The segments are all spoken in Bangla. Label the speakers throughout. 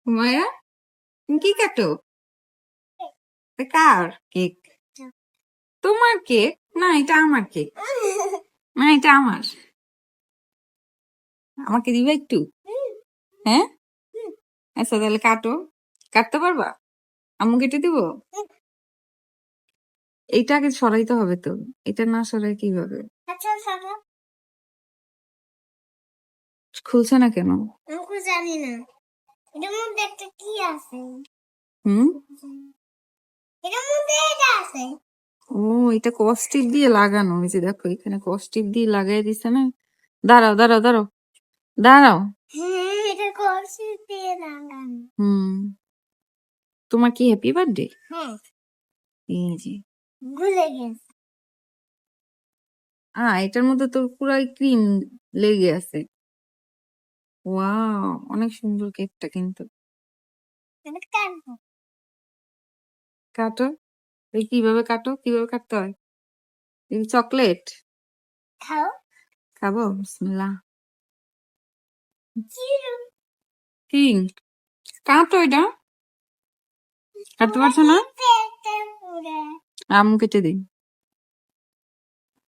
Speaker 1: মায়া তুমি কি কাটো? কার কেক? তোমার কেক না, এটা আমার কেক। না, এটা আমার। আমাকে দিবা একটু? হ্যাঁ, আচ্ছা তাহলে কাটো। কাটতে পারবা? আম্মু কেটে দিব? এইটা আগে সরাইতে হবে তো, এটা না সরাই কিভাবে? খুলছে না কেন?
Speaker 2: জানি না এটার মধ্যে একটা কি আছে।
Speaker 1: হুম,
Speaker 2: এটার মধ্যে এটা আছে।
Speaker 1: ও এটা কস্টিপ দিয়ে লাগানো হয়েছে, দেখো এখানে কস্টিপ দিয়ে লাগাই দিছে না। দাঁড়াও দাঁড়াও দাঁড়াও দাঁড়াও।
Speaker 2: হ্যাঁ, এটা করছি দিয়ে লাগানো।
Speaker 1: হুম, তোমার কি হ্যাপি বার্থডে?
Speaker 2: হ্যাঁ,
Speaker 1: এই যে
Speaker 2: ভুলে গেছি।
Speaker 1: এটার মধ্যে তো পুরাই ক্রিম লেগে আছে। ওয়াও, অনেক সুন্দর কেকটা কিন্তু।
Speaker 2: আমি কাটবো।
Speaker 1: কাটো। এই কিভাবে কাটো, কিভাবে কাটতে হয়? চকলেট
Speaker 2: খাও।
Speaker 1: খাবো? বিসমিল্লাহ।
Speaker 2: চিরু।
Speaker 1: কি কাটো এটা? কাটতে পারছো না?
Speaker 2: পেটে পুরে।
Speaker 1: আম্মু কেটে দিই।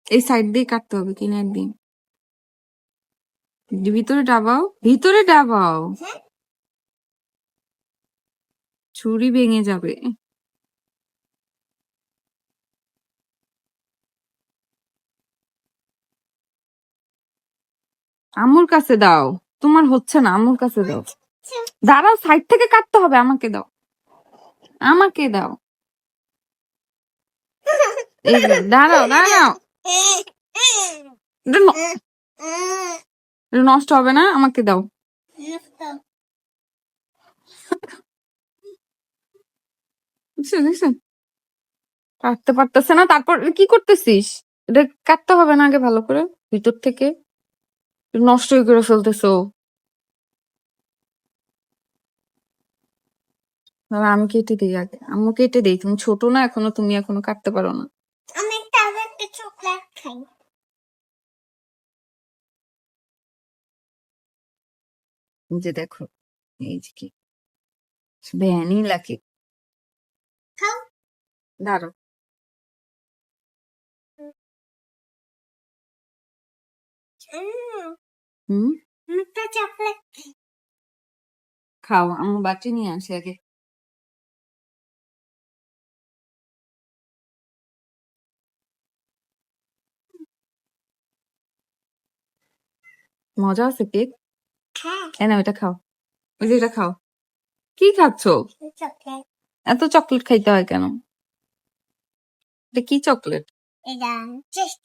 Speaker 1: এই সাইড দিয়ে কাটতে হবে, কিনার দিয়ে। ভিতরে ডাবাও, ভিতরে ডাবাও,
Speaker 2: হ্যাঁ,
Speaker 1: ছুরি ভেঙে যাবে। আম্মুর কাছে দাও, তোমার হচ্ছে না, আম্মুর কাছে দাও। দাঁড়াও, সাইড থেকে কাটতে হবে, আমাকে দাও, আমাকে দাও। এই যে, দাঁড়াও দাঁড়াও, এটা এটা নষ্ট হবে না, আমাকে দাও। বুঝছো, দেখছো? কাটতে পারতেছে না, তারপর কি করতেছিস? এটা কাটতে হবে না আগে ভালো করে ভিতর থেকে? নষ্টই করে ফেলতেছো। দাঁড়া, আমি কেটে দিই আগে, আম্মু কেটে দিই, তুমি ছোট না এখনো, তুমি এখনো কাটতে পারো না।
Speaker 2: আমি একটা চকলেট খাই।
Speaker 1: এই যে দেখো, এই যে কি ভ্যানিলা কেক।
Speaker 2: খাও।
Speaker 1: দাঁড়ো। হুম,
Speaker 2: একটা চকলেট
Speaker 1: খাও, আম্মু বাটি নিয়ে আসে আগে। মজা আছে কেক?
Speaker 2: হ্যাঁ,
Speaker 1: না এটা খাও, ওই যে এটা খাও। কি খাচ্ছো?
Speaker 2: চকলেট।
Speaker 1: এত চকলেট খাইতে হয় কেন? এটা কি চকলেট?
Speaker 2: এটা জাস্ট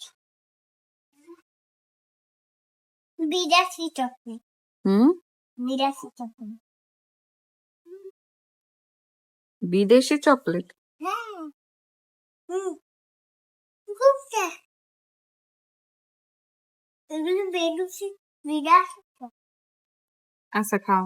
Speaker 2: বিদেশি চকলেট।
Speaker 1: হুম,
Speaker 2: বিদেশি চকলেট।
Speaker 1: বিদেশি চকলেট?
Speaker 2: হ্যাঁ, হুম, খুব টেস্ট। এগুলো বিদেশি চকলেট।
Speaker 1: আচ্ছা খাও।